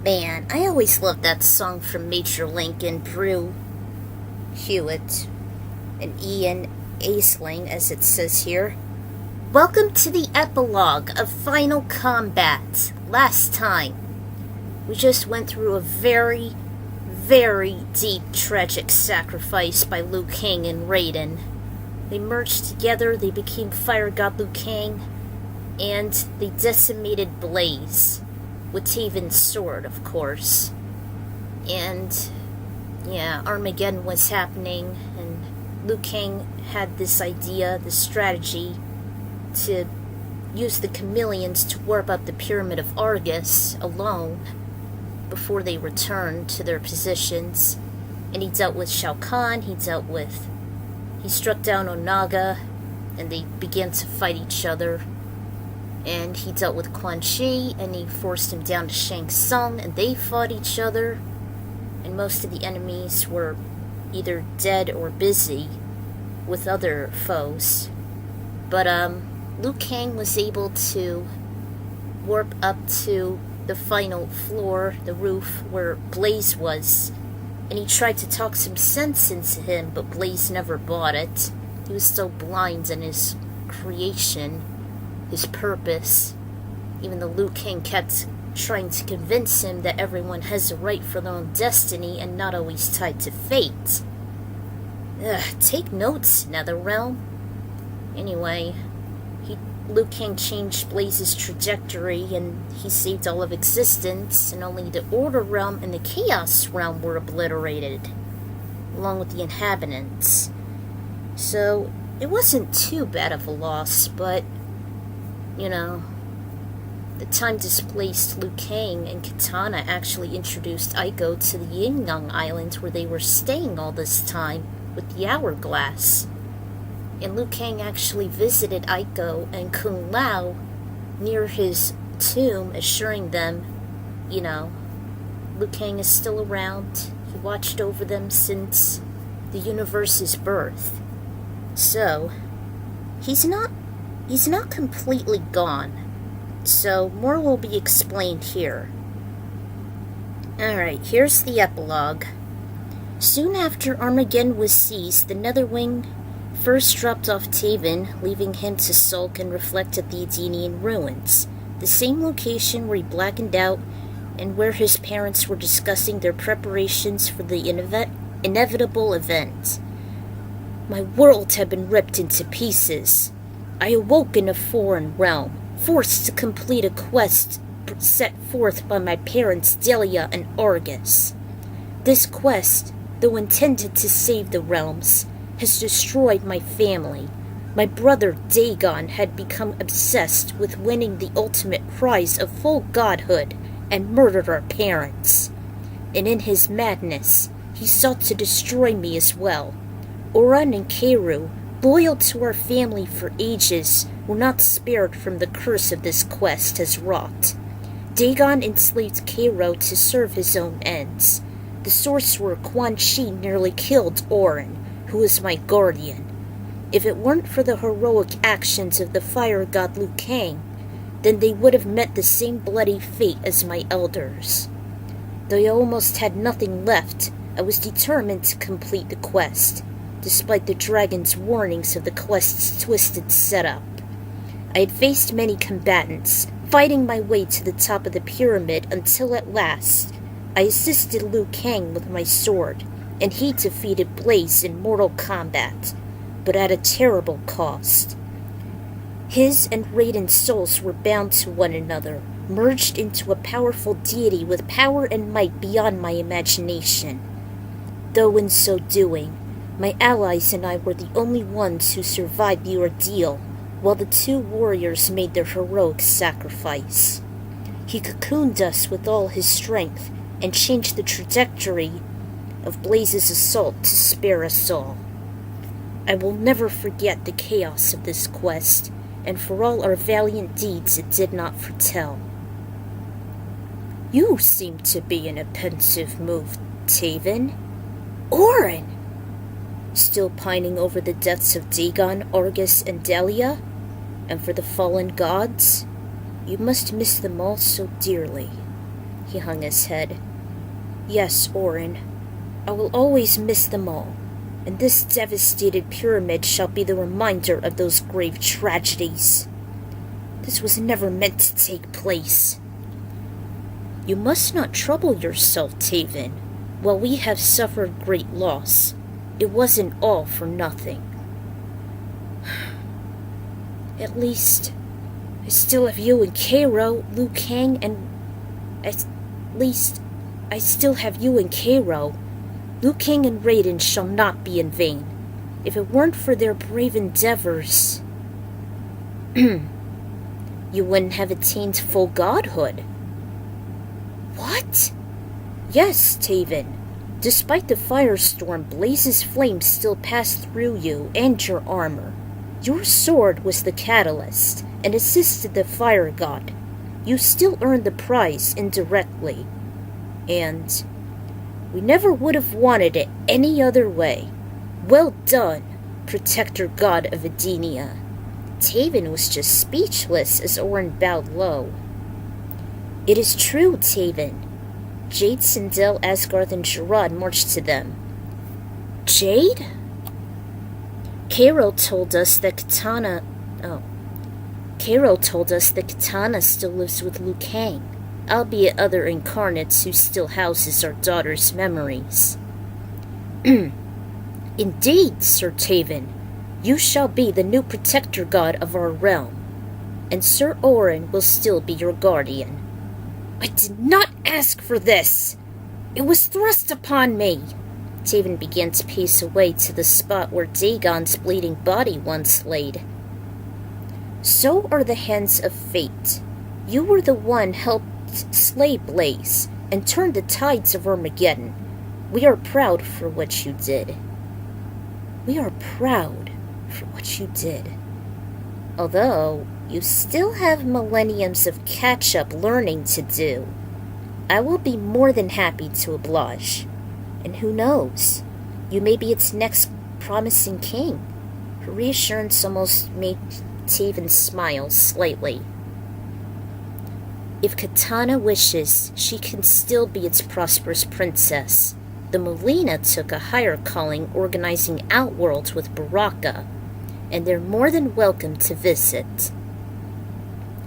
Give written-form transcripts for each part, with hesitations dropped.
Man, I always loved that song from Major Lincoln, Drew Hewitt, and Ian Aisling, as it says here. Welcome to the epilogue of Final Kombat. Last time, we just went through a very, very deep, tragic sacrifice by Liu Kang and Raiden. They merged together, they became Fire God Liu Kang, and they decimated Blaze. With Taven's sword, of course. And, yeah, Armageddon was happening, and Liu Kang had this idea, this strategy, to use the chameleons to warp up the Pyramid of Argus alone before they returned to their positions. And he dealt with Shao Kahn, he struck down Onaga, and they began to fight each other. And he dealt with Quan Chi, and he forced him down to Shang Tsung, and they fought each other. And most of the enemies were either dead or busy with other foes. But Liu Kang was able to warp up to the final floor, the roof, where Blaze was. And he tried to talk some sense into him, but Blaze never bought it. He was so blind in his creation, his purpose, even though Liu Kang kept trying to convince him that everyone has a right for their own destiny and not always tied to fate. Take notes, NetherRealm. Anyway, Liu Kang changed Blaze's trajectory, and he saved all of existence, and only the Order Realm and the Chaos Realm were obliterated, along with the inhabitants. So, it wasn't too bad of a loss, but you know, the time-displaced Liu Kang and Kitana actually introduced Aiko to the Yin-Yang Islands where they were staying all this time with the Hourglass. And Liu Kang actually visited Aiko and Kung Lao near his tomb, assuring them, you know, Liu Kang is still around. He watched over them since the universe's birth. So, he's not completely gone, so more will be explained here. Alright, here's the epilogue. Soon after Armageddon was seized, the Netherwing first dropped off Taven, leaving him to sulk and reflect at the Edenian ruins, the same location where he blackened out and where his parents were discussing their preparations for the inevitable event. My world had been ripped into pieces. I awoke in a foreign realm, forced to complete a quest set forth by my parents Delia and Argus. This quest, though intended to save the realms, has destroyed my family. My brother Dagon had become obsessed with winning the ultimate prize of full godhood and murdered our parents. And in his madness, he sought to destroy me as well. Oran and Keru, loyal to our family for ages, were not spared from the curse of this quest has wrought. Dagon enslaved Cairo to serve his own ends. The sorcerer Quan Chi nearly killed Orin, who was my guardian. If it weren't for the heroic actions of the fire god Liu Kang, then they would have met the same bloody fate as my elders. Though I almost had nothing left, I was determined to complete the quest, despite the dragon's warnings of the quest's twisted setup. I had faced many combatants, fighting my way to the top of the pyramid until at last, I assisted Liu Kang with my sword, and he defeated Blaze in mortal combat, but at a terrible cost. His and Raiden's souls were bound to one another, merged into a powerful deity with power and might beyond my imagination. Though in so doing, my allies and I were the only ones who survived the ordeal, while the two warriors made their heroic sacrifice. He cocooned us with all his strength and changed the trajectory of Blaze's assault to spare us all. I will never forget the chaos of this quest, and for all our valiant deeds it did not foretell. You seem to be in a pensive mood, Taven. Orin! Still pining over the deaths of Dagon, Argus, and Delia? And for the fallen gods? You must miss them all so dearly. He hung his head. Yes, Orin. I will always miss them all, and this devastated pyramid shall be the reminder of those grave tragedies. This was never meant to take place. You must not trouble yourself, Taven. While we have suffered great loss, it wasn't all for nothing. At least, I still have you and Cairo, Liu Kang, and... At least, I still have you and Cairo. Liu Kang and Raiden shall not be in vain. If it weren't for their brave endeavors... you wouldn't have attained full godhood. What? Yes, Taven. Despite the firestorm, Blaze's flames still passed through you and your armor. Your sword was the catalyst and assisted the fire god. You still earned the prize indirectly. And we never would have wanted it any other way. Well done, protector god of Edenia. Taven was just speechless as Orin bowed low. It is true, Taven. Jade, Sindel, Asgarth, and Gerard marched to them. Jade? Cairo told us that Katana still lives with Liu Kang, albeit other incarnates who still houses our daughter's memories. Indeed, Sir Taven, you shall be the new protector god of our realm, and Sir Orin will still be your guardian. I did not ask for this! It was thrust upon me! Taven began to pace away to the spot where Dagon's bleeding body once laid. So are the hands of fate. You were the one helped slay Blaze and turn the tides of Armageddon. We are proud for what you did. We are proud for what you did. Although, you still have millenniums of catch-up learning to do. I will be more than happy to oblige. And who knows? You may be its next promising king. Her reassurance almost made Taven smile slightly. If Katana wishes, she can still be its prosperous princess. The Molina took a higher calling organizing Outworlds with Baraka, and they're more than welcome to visit.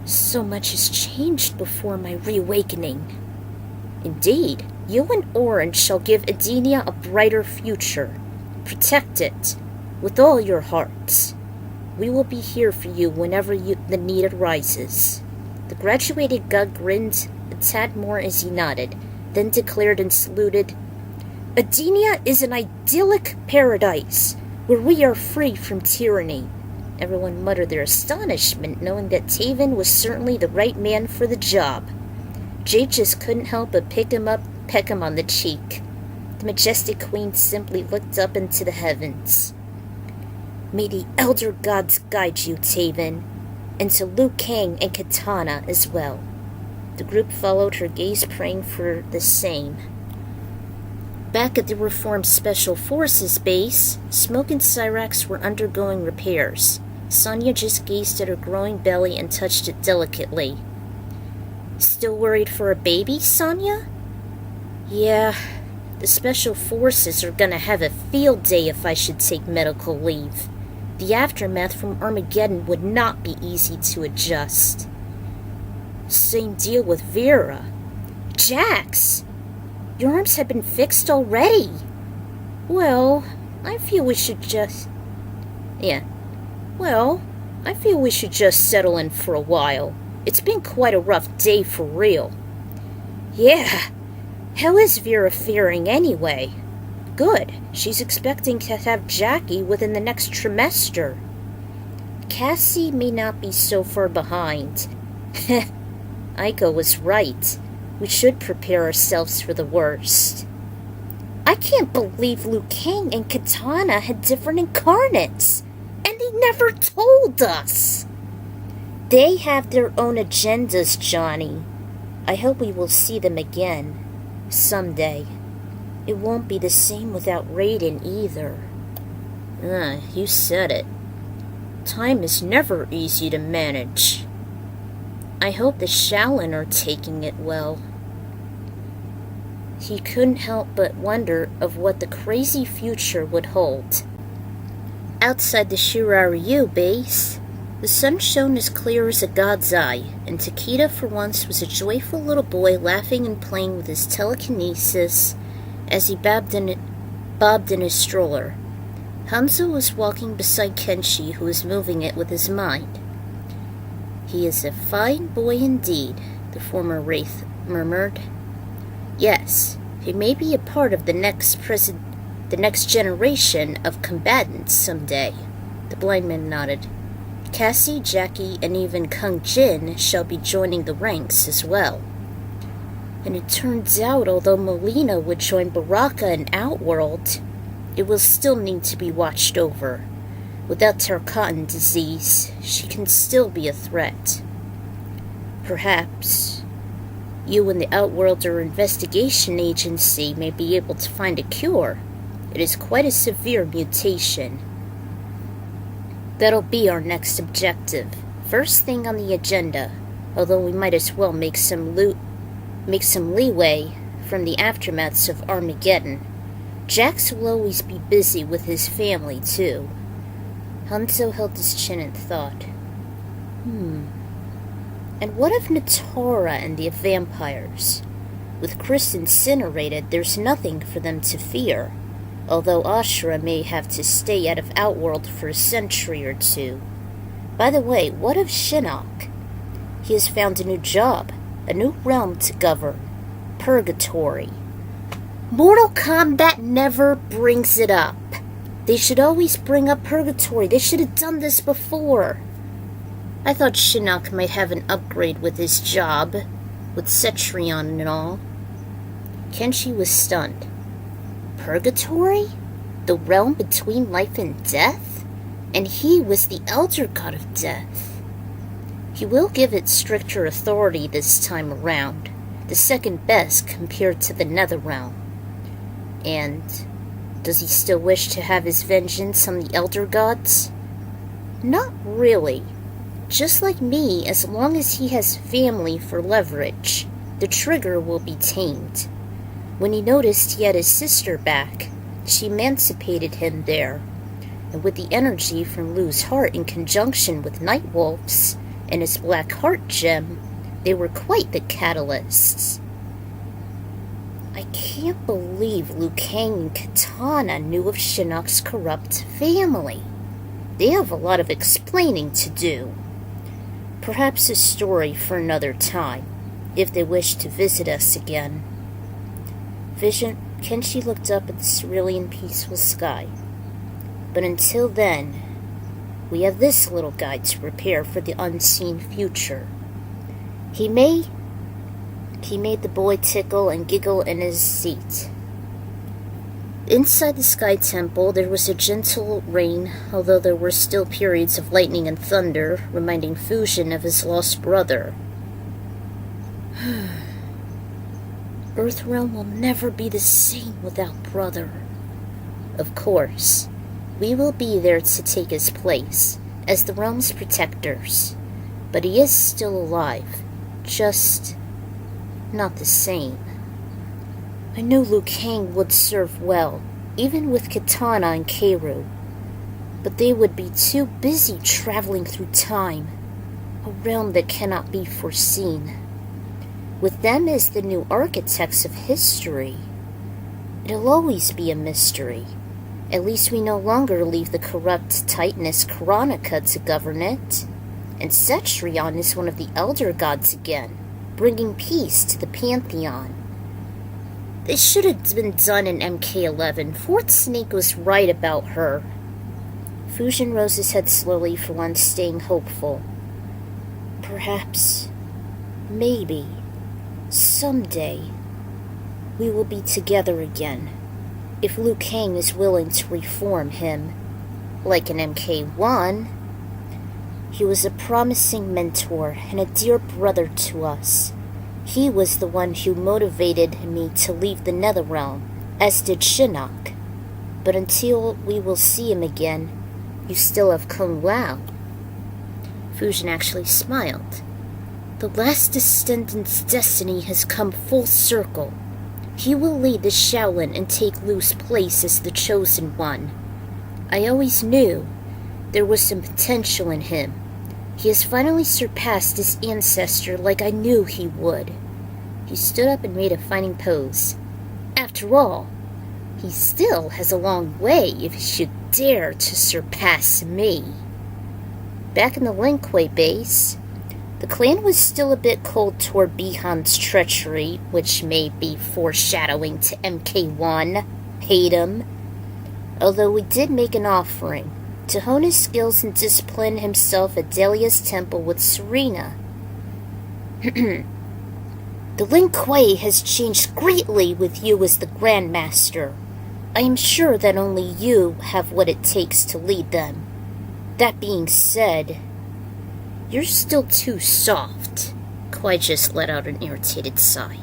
So much has changed before my reawakening. Indeed, you and Orin shall give Edenia a brighter future. Protect it, with all your hearts. We will be here for you whenever the need arises. The graduated god grinned a tad more as he nodded, then declared and saluted, Edenia is an idyllic paradise, where we are free from tyranny. Everyone muttered their astonishment, knowing that Taven was certainly the right man for the job. Jade just couldn't help but peck him on the cheek. The majestic queen simply looked up into the heavens. May the elder gods guide you, Taven, and to Liu Kang and Katana as well. The group followed her gaze, praying for the same. Back at the Reformed Special Forces base, Smoke and Cyrax were undergoing repairs. Sonya just gazed at her growing belly and touched it delicately. Still worried for a baby, Sonya? Yeah, the Special Forces are gonna have a field day if I should take medical leave. The aftermath from Armageddon would not be easy to adjust. Same deal with Vera. Jax! Your arms have been fixed already. Well, I feel we should just settle in for a while. It's been quite a rough day for real. Yeah. How is Vera faring anyway? Good. She's expecting to have Jackie within the next trimester. Cassie may not be so far behind. Aiko was right. We should prepare ourselves for the worst. I can't believe Liu Kang and Katana had different incarnates, and they never told us. They have their own agendas, Johnny. I hope we will see them again, someday. It won't be the same without Raiden either. You said it. Time is never easy to manage. I hope the Shaolin are taking it well. he couldn't help but wonder of what the crazy future would hold. Outside the Shiraryu base, the sun shone as clear as a god's eye, and Takeda for once was a joyful little boy laughing and playing with his telekinesis as he bobbed in his stroller. Hanzo was walking beside Kenshi, who was moving it with his mind. "He is a fine boy indeed," the former wraith murmured. "Yes, he may be a part of the next generation of combatants someday." The blind man nodded. "Cassie, Jackie, and even Kung Jin shall be joining the ranks as well. And it turns out, although Molina would join Baraka in Outworld, it will still need to be watched over. Without Tarkatan disease, she can still be a threat. Perhaps you and the Outworlder Investigation Agency may be able to find a cure. It is quite a severe mutation. That'll be our next objective. First thing on the agenda, although we might as well make some leeway from the aftermaths of Armageddon. Jax will always be busy with his family, too." Hanzo held his chin in thought. And what of Natora and the vampires? With Chris incinerated, there's nothing for them to fear, although Ashura may have to stay out of Outworld for a century or two. By the way, what of Shinnok? He has found a new job, a new realm to govern. Purgatory. Mortal Kombat never brings it up. They should always bring up Purgatory. They should have done this before. I thought Shinnok might have an upgrade with his job, with Cetrion and all. Kenshi was stunned. Purgatory? The realm between life and death? And he was the elder god of death. He will give it stricter authority this time around, the second best compared to the Netherrealm. And does he still wish to have his vengeance on the elder gods? Not really. Just like me, as long as he has family for leverage, the trigger will be tamed. When he noticed he had his sister back, she emancipated him there, and with the energy from Lu's heart in conjunction with Nightwolf's and his black heart gem, they were quite the catalysts. I can't believe Liu Kang and Kitana knew of Shinnok's corrupt family. They have a lot of explaining to do. Perhaps a story for another time, if they wish to visit us again. Kenshi looked up at the cerulean peaceful sky. But until then, we have this little guide to prepare for the unseen future. He made the boy tickle and giggle in his seat. Inside the Sky Temple, there was a gentle rain, although there were still periods of lightning and thunder, reminding Fusion of his lost brother. Earthrealm will never be the same without brother. Of course, we will be there to take his place, as the realm's protectors. But he is still alive, just not the same. I knew Liu Kang would serve well, even with Kitana and Keiru, but they would be too busy traveling through time, a realm that cannot be foreseen. With them as the new architects of history, it'll always be a mystery. At least we no longer leave the corrupt Titaness Chronica to govern it, and Cetrion is one of the elder gods again, bringing peace to the Pantheon. This should have been done in MK11. Fort Snake was right about her. Fusion rose his head slowly, for once staying hopeful. Perhaps, maybe, someday, we will be together again, if Liu Kang is willing to reform him. Like in MK1, he was a promising mentor and a dear brother to us. He was the one who motivated me to leave the Netherrealm, as did Shinnok. But until we will see him again, you still have Kung Lao. Fusion actually smiled. The last descendant's destiny has come full circle. He will lead the Shaolin and take Lu's place as the chosen one. I always knew there was some potential in him. He has finally surpassed his ancestor like I knew he would. He stood up and made a fighting pose. After all, he still has a long way if he should dare to surpass me. Back in the Lin Kuei base, the clan was still a bit cold toward Bihan's treachery, which may be foreshadowing to MK1. Hate him. Although we did make an offering to hone his skills and discipline himself at Delia's temple with Serena. The Lin Kuei has changed greatly with you as the Grandmaster. I am sure that only you have what it takes to lead them. That being said, you're still too soft. Kuei just let out an irritated sigh.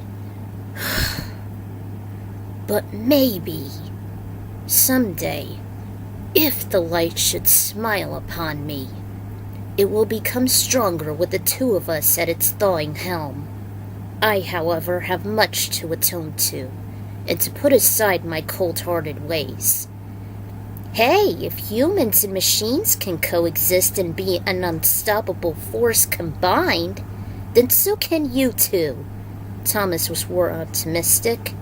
But maybe, someday, if the light should smile upon me, it will become stronger with the two of us at its thawing helm. I, however, have much to atone to, and to put aside my cold-hearted ways. Hey, if humans and machines can coexist and be an unstoppable force combined, then so can you two. Thomas was more optimistic.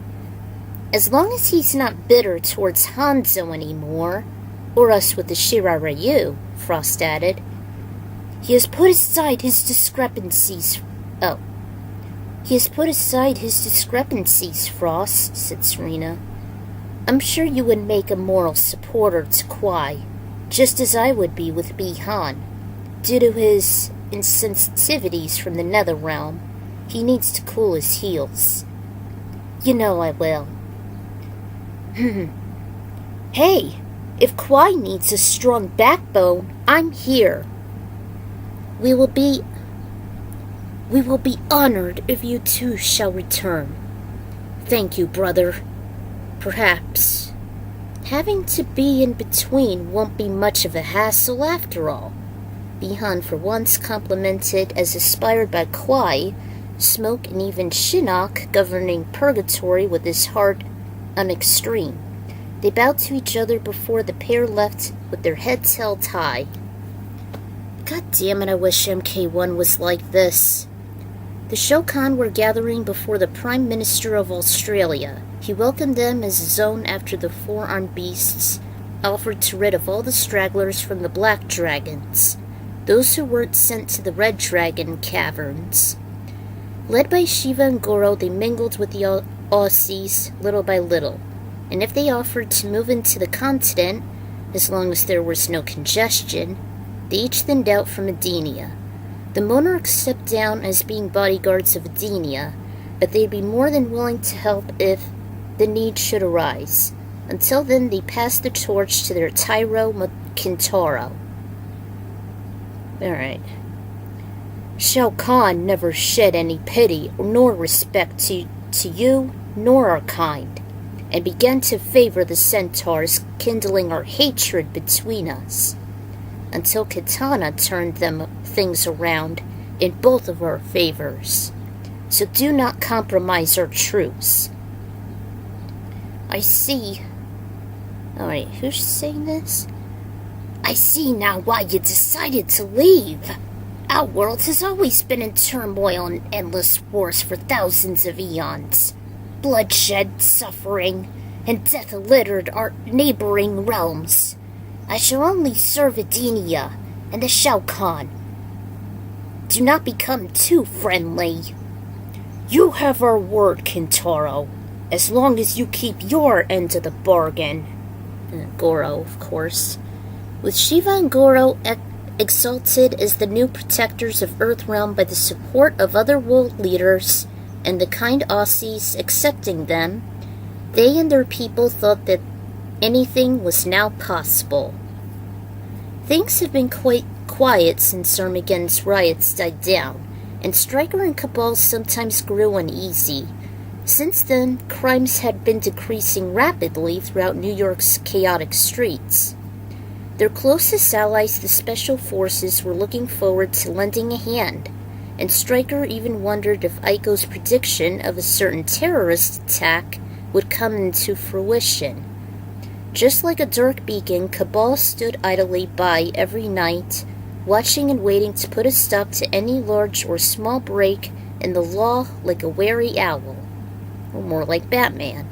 As long as he's not bitter towards Hanzo anymore, or us with the Shiraryu, Frost added. He has put aside his discrepancies, Frost, said Serena. I'm sure you would make a moral supporter to Kuei, just as I would be with Bihan. Due to his insensitivities from the nether realm, he needs to cool his heels. You know I will. Hey, if Kuei needs a strong backbone, I'm here. We will be honored if you too shall return. Thank you, brother. Perhaps having to be in between won't be much of a hassle after all. Bihan for once complimented as inspired by Kuei, Smoke and even Shinnok governing purgatory with his heart on extreme. They bowed to each other before the pair left with their heads held high. God damn it, I wish MK1 was like this. The Shokan were gathering before the Prime Minister of Australia. He welcomed them as his own after the four-armed beasts offered to rid of all the stragglers from the Black Dragons, those who weren't sent to the Red Dragon caverns. Led by Shiva and Goro, they mingled with the Aussies little by little, and if they offered to move into the continent, as long as there was no congestion, they each thinned out from Edenia. The monarchs stepped down as being bodyguards of Edenia, but they'd be more than willing to help if the need should arise. Until then, they passed the torch to their Tyro Kintaro. Alright. Shao Kahn never shed any pity nor respect to you nor our kind, and began to favor the centaurs, kindling our hatred between us, until Katana turned things around in both of our favors. So do not compromise our truce. I see. Alright, who's saying this? I see now why you decided to leave. Our world has always been in turmoil and endless wars for thousands of eons. Bloodshed, suffering, and death littered our neighboring realms. I shall only serve Edenia and the Shao Kahn. Do not become too friendly. You have our word, Kintaro, as long as you keep your end of the bargain. Goro, of course. With Shiva and Goro exalted as the new protectors of Earthrealm by the support of other world leaders and the kind Aussies accepting them, they and their people thought that anything was now possible. Things have been quite quiet since Armageddon's riots died down, and Stryker and Cabal sometimes grew uneasy. Since then, crimes had been decreasing rapidly throughout New York's chaotic streets. Their closest allies, the Special Forces, were looking forward to lending a hand, and Stryker even wondered if Aiko's prediction of a certain terrorist attack would come into fruition. Just like a dark beacon, Cabal stood idly by every night, watching and waiting to put a stop to any large or small break in the law like a wary owl, or more like Batman.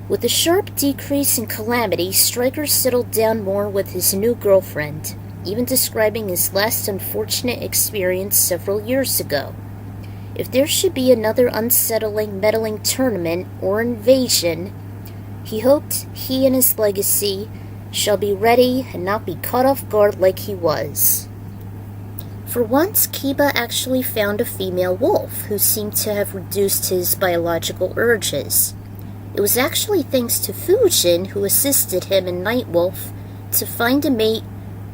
With a sharp decrease in calamity, Stryker settled down more with his new girlfriend, even describing his last unfortunate experience several years ago. If there should be another unsettling, meddling tournament or invasion, he hoped he and his legacy shall be ready and not be caught off guard like he was. For once, Kiba actually found a female wolf who seemed to have reduced his biological urges. It was actually thanks to Fujin, who assisted him and Nightwolf to find a mate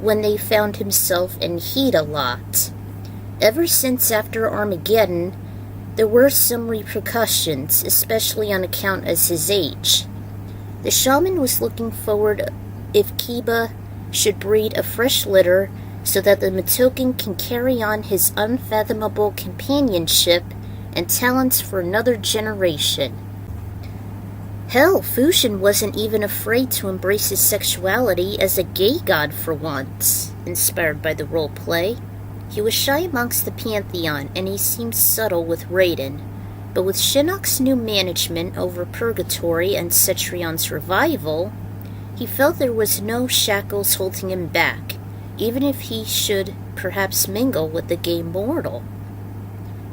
when they found himself in heat a lot. Ever since after Armageddon, there were some repercussions, especially on account of his age. The shaman was looking forward if Kiba should breed a fresh litter so that the Matoken can carry on his unfathomable companionship and talents for another generation. Hell, Fushin wasn't even afraid to embrace his sexuality as a gay god for once, inspired by the role play. He was shy amongst the Pantheon, and he seemed subtle with Raiden. But with Shinnok's new management over Purgatory and Cetrion's revival, he felt there was no shackles holding him back, even if he should perhaps mingle with the gay mortal.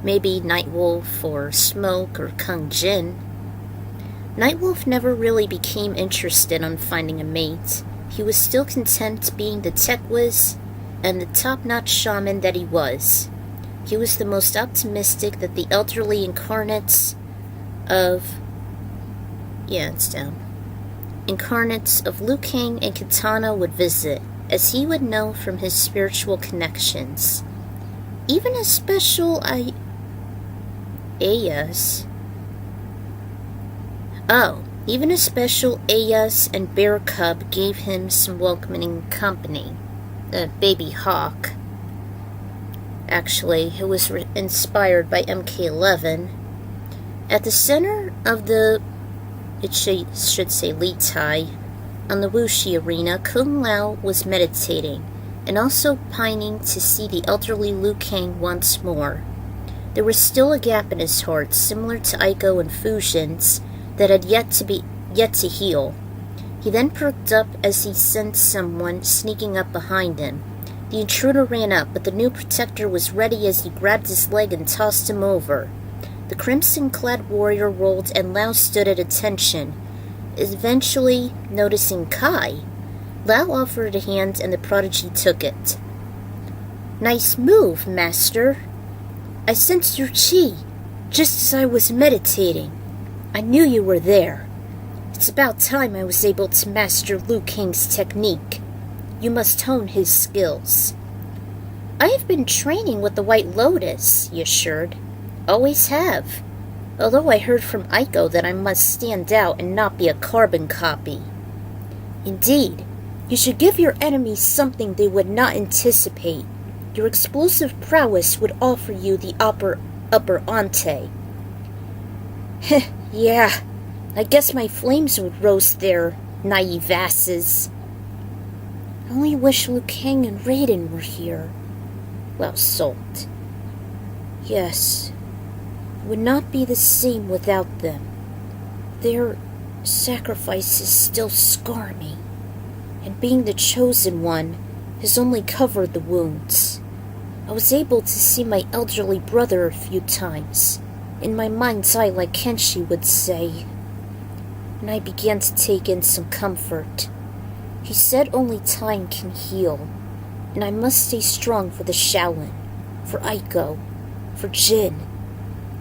Maybe Nightwolf or Smoke or Kung Jin. Nightwolf never really became interested on finding a mate. He was still content being the tech whiz and the top-notch shaman that he was. He was the most optimistic that the elderly incarnates of Liu Kang and Kitana would visit, as he would know from his spiritual connections. Even a special Ayas and Bear Cub gave him some welcoming company. The baby hawk. Actually, it was inspired by MK11. At the center of Li Tai, on the Wuxi arena, Kung Lao was meditating, and also pining to see the elderly Liu Kang once more. There was still a gap in his heart, similar to Aiko and Fujin's, that had yet to heal. He then perked up as he sensed someone sneaking up behind him. The intruder ran up, but the new protector was ready as he grabbed his leg and tossed him over. The crimson-clad warrior rolled, and Lao stood at attention. Eventually, noticing Kai, Lao offered a hand, and the prodigy took it. "Nice move, master. I sensed your chi, just as I was meditating. I knew you were there. It's about time I was able to master Liu Kang's technique. You must hone his skills." "I have been training with the White Lotus," he assured. "Always have. Although I heard from Aiko that I must stand out and not be a carbon copy." "Indeed. You should give your enemies something they would not anticipate. Your explosive prowess would offer you the upper ante." "Heh, yeah. I guess my flames would roast their naive asses." "I only wish Liu Kang and Raiden were here," Lao sulked. "Yes, it would not be the same without them. Their sacrifices still scar me, and being the chosen one has only covered the wounds. I was able to see my elderly brother a few times, in my mind's eye like Kenshi would say, and I began to take in some comfort. He said only time can heal, and I must stay strong for the Shaolin, for Aiko, for Jin."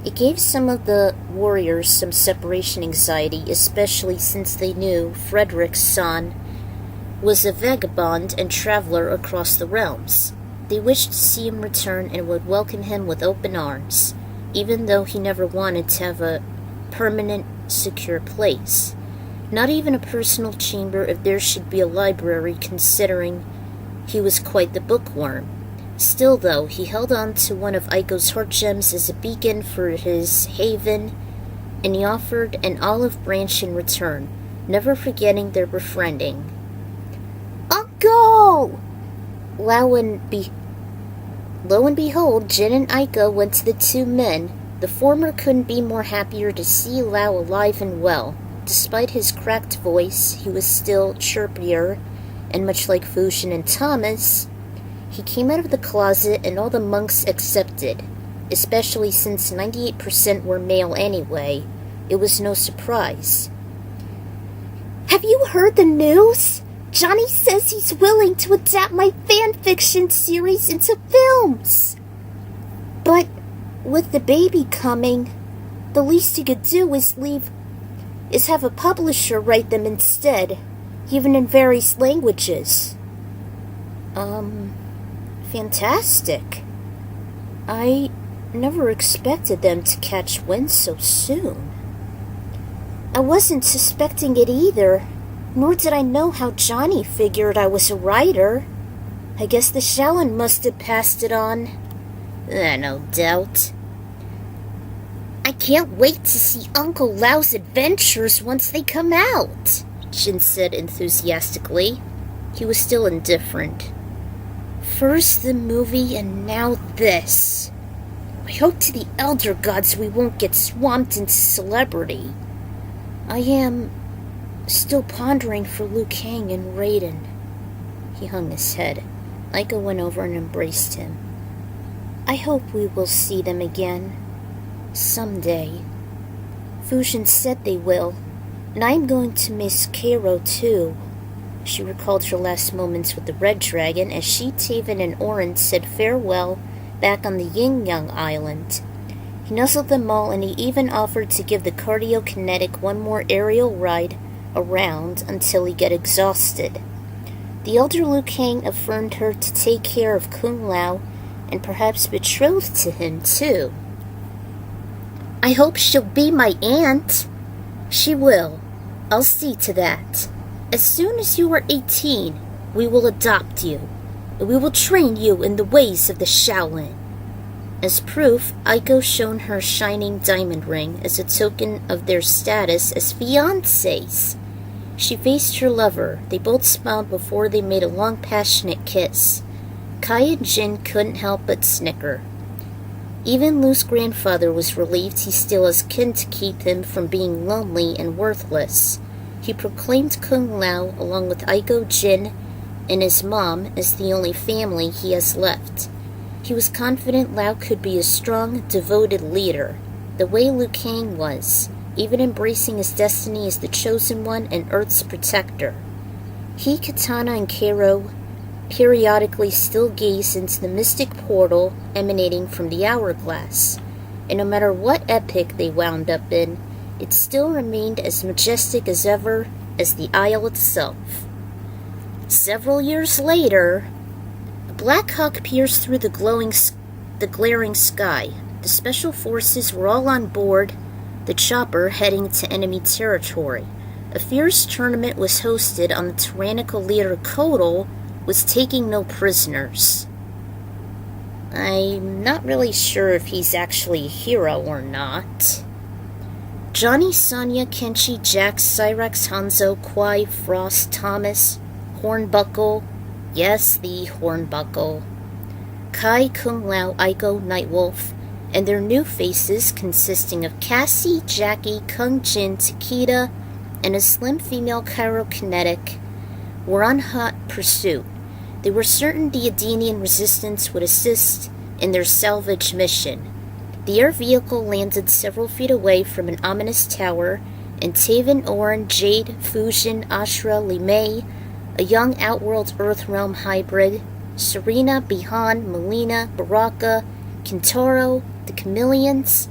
It gave some of the warriors some separation anxiety, especially since they knew Frederick's son was a vagabond and traveler across the realms. They wished to see him return and would welcome him with open arms, even though he never wanted to have a permanent, secure place. Not even a personal chamber if there should be a library, considering he was quite the bookworm. Still, though, he held on to one of Aiko's heart gems as a beacon for his haven, and he offered an olive branch in return, never forgetting their befriending. Uncle! Lo and behold, Jin and Aiko went to the two men. The former couldn't be more happier to see Lao alive and well. Despite his cracked voice, he was still chirpier, and much like Fushin and Thomas, he came out of the closet and all the monks accepted, especially since 98% were male anyway. It was no surprise. Have you heard the news? Johnny says he's willing to adapt my fanfiction series into films. But with the baby coming, the least he could do is have a publisher write them instead, even in various languages. Fantastic. I never expected them to catch wind so soon. I wasn't suspecting it either, nor did I know how Johnny figured I was a writer. I guess the Shaolin must have passed it on. No doubt. I can't wait to see Uncle Lao's adventures once they come out, Jin said enthusiastically. He was still indifferent. First the movie and now this. I hope to the elder gods we won't get swamped into celebrity. I am still pondering for Liu Kang and Raiden. He hung his head. Aiko went over and embraced him. I hope we will see them again. Someday. Fushin said they will, and I am going to miss Cairo too. She recalled her last moments with the Red Dragon as she, Taven, and Orin said farewell back on the Yin-Yang Island. He nuzzled them all, and he even offered to give the Cardiokinetic one more aerial ride around until he get exhausted. The elder Liu Kang affirmed her to take care of Kung Lao, and perhaps betrothed to him too. I hope she'll be my aunt. She will. I'll see to that. As soon as you are 18, we will adopt you, and we will train you in the ways of the Shaolin. As proof, Aiko shone her shining diamond ring as a token of their status as fiancés. She faced her lover. They both smiled before they made a long, passionate kiss. Kai and Jin couldn't help but snicker. Even Lu's grandfather was relieved he still has kin to keep him from being lonely and worthless. He proclaimed Kung Lao, along with Aiko, Jin, and his mom, as the only family he has left. He was confident Lao could be a strong, devoted leader, the way Liu Kang was, even embracing his destiny as the chosen one and Earth's protector. He, Katana, and Cairo periodically still gazed into the mystic portal emanating from the hourglass, and no matter what epic they wound up in, it still remained as majestic as ever as the Isle itself. Several years later, a Black Hawk pierced through the glaring sky. The special forces were all on board the chopper heading to enemy territory. A fierce tournament was hosted on the tyrannical leader Kotal was taking no prisoners. I'm not really sure if he's actually a hero or not. Johnny, Sonya, Kenshi, Jax, Cyrax, Hanzo, Kwai, Frost, Thomas, Hornbuckle, yes, the Hornbuckle, Kai, Kung Lao, Aiko, Nightwolf, and their new faces consisting of Cassie, Jackie, Kung Jin, Takeda, and a slim female chirokinetic were on hot pursuit. They were certain the Adenian resistance would assist in their salvage mission. The air vehicle landed several feet away from an ominous tower, and Taven, Orin, Jade, Fushin, Ashra, Limei, a young Outworld Earthrealm hybrid, Serena, Bihan, Melina, Baraka, Kintaro, the Chameleons,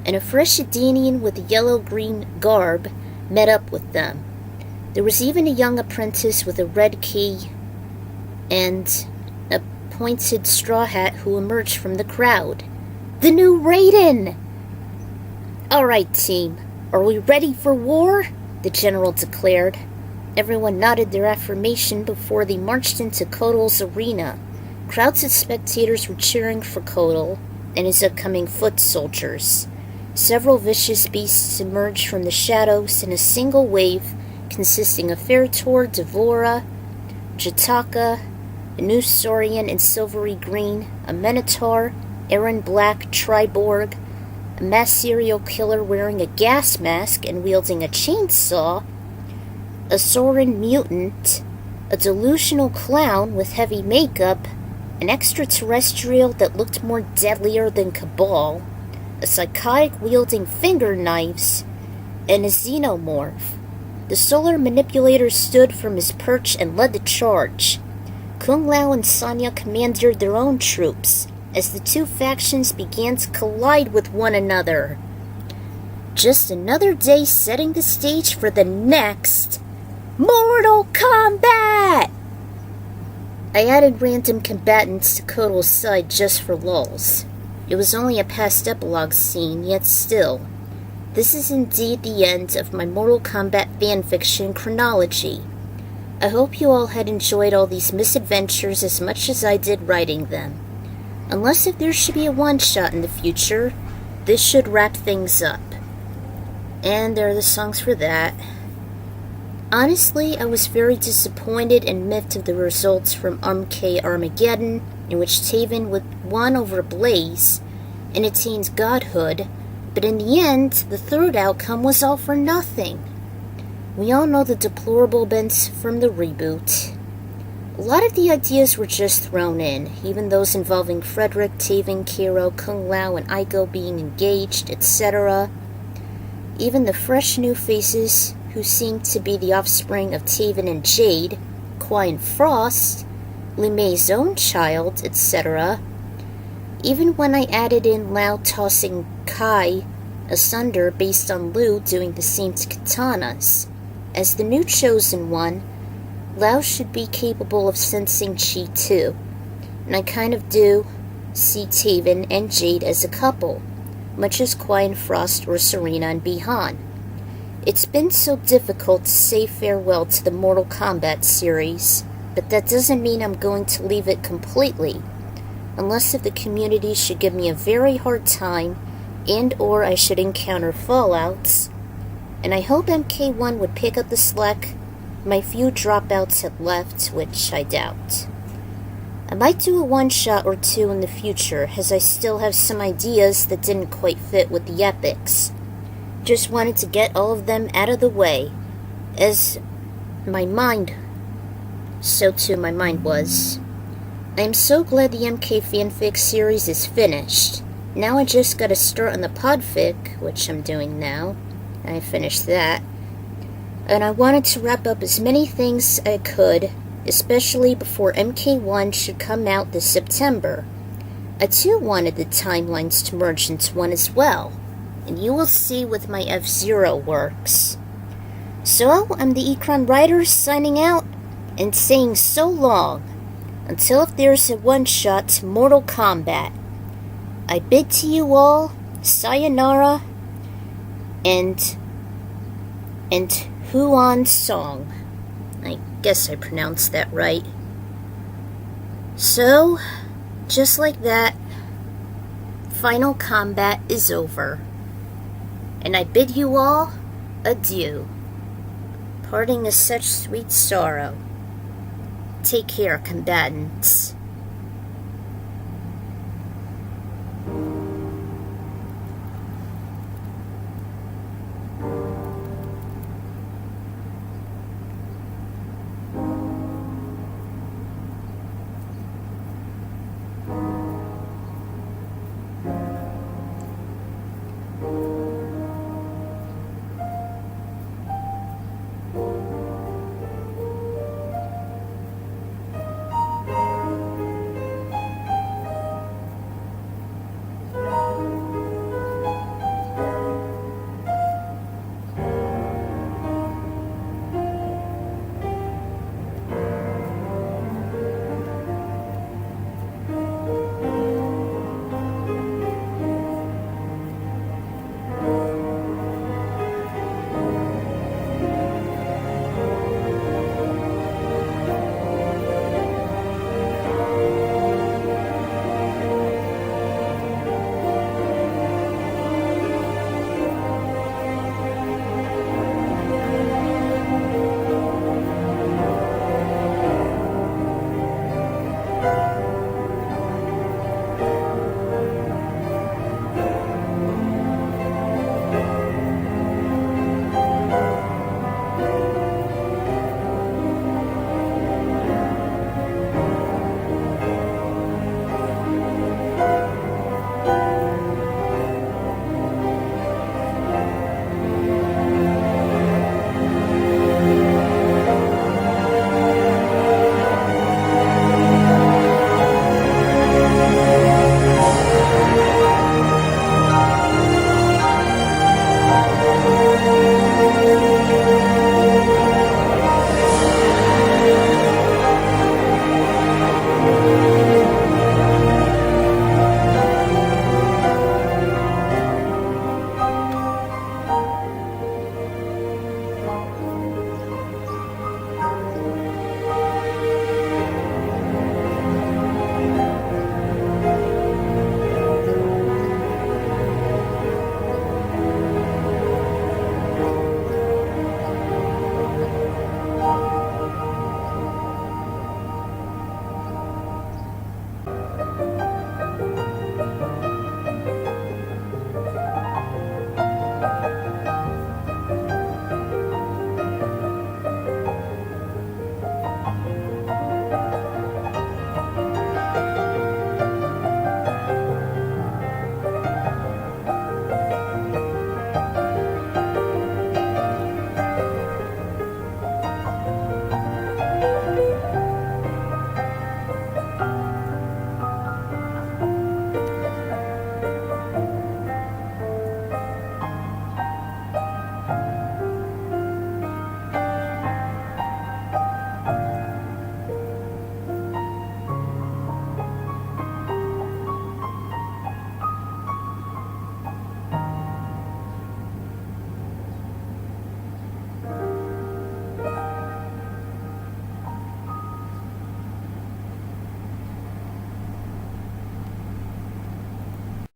and a fresh Adenian with a yellow-green garb met up with them. There was even a young apprentice with a red key and a pointed straw hat who emerged from the crowd. The new Raiden! Alright, team. Are we ready for war? The general declared. Everyone nodded their affirmation before they marched into Kotal's arena. Crowds of spectators were cheering for Kotal and his upcoming foot soldiers. Several vicious beasts emerged from the shadows in a single wave consisting of Ferritor, Devora, Jataka, a new Saurian in silvery green, a Minotaur, Aaron Black, Triborg, a mass serial killer wearing a gas mask and wielding a chainsaw, a Sauron mutant, a delusional clown with heavy makeup, an extraterrestrial that looked more deadlier than Cabal, a psychotic wielding finger knives, and a xenomorph. The solar manipulator stood from his perch and led the charge. Kung Lao and Sanya commanded their own troops as the two factions began to collide with one another. Just another day setting the stage for the next Mortal Kombat! I added random combatants to Kotal's side just for lulz. It was only a past epilogue scene, yet still. This is indeed the end of my Mortal Kombat fanfiction chronology. I hope you all had enjoyed all these misadventures as much as I did writing them. Unless if there should be a one-shot in the future, this should wrap things up. And there are the songs for that. Honestly, I was very disappointed and miffed of the results from MK Armageddon, in which Taven won over Blaze and attained godhood, but in the end, the third outcome was all for nothing. We all know the deplorable events from the reboot. A lot of the ideas were just thrown in, even those involving Frederick, Taven, Kiro, Kung Lao, and Aiko being engaged, etc. Even the fresh new faces who seemed to be the offspring of Taven and Jade, Kwai and Frost, Li Mei's own child, etc. Even when I added in Lao tossing Kai asunder based on Liu doing the same to katanas. As the new chosen one, Lao should be capable of sensing chi too, and I kind of do see Taven and Jade as a couple, much as Kwai and Frost or Serena and Bihan. It's been so difficult to say farewell to the Mortal Kombat series, but that doesn't mean I'm going to leave it completely, unless if the community should give me a very hard time and or I should encounter fallouts, and I hope MK1 would pick up the slack my few dropouts had left, which I doubt. I might do a one-shot or two in the future, as I still have some ideas that didn't quite fit with the epics. Just wanted to get all of them out of the way, as my mind, so too my mind was. I am so glad the MK fanfic series is finished. Now I just gotta start on the podfic, which I'm doing now. I finished that. And I wanted to wrap up as many things I could, especially before MK1 should come out this September. I too wanted the timelines to merge into one as well, and you will see with my F-Zero works. So, I'm the Ecron Writer signing out and saying so long, until if there's a one-shot Mortal Kombat. I bid to you all, sayonara, and Huan Song. I guess I pronounced that right. So, just like that, Final Combat is over. And I bid you all adieu. Parting is such sweet sorrow. Take care, combatants.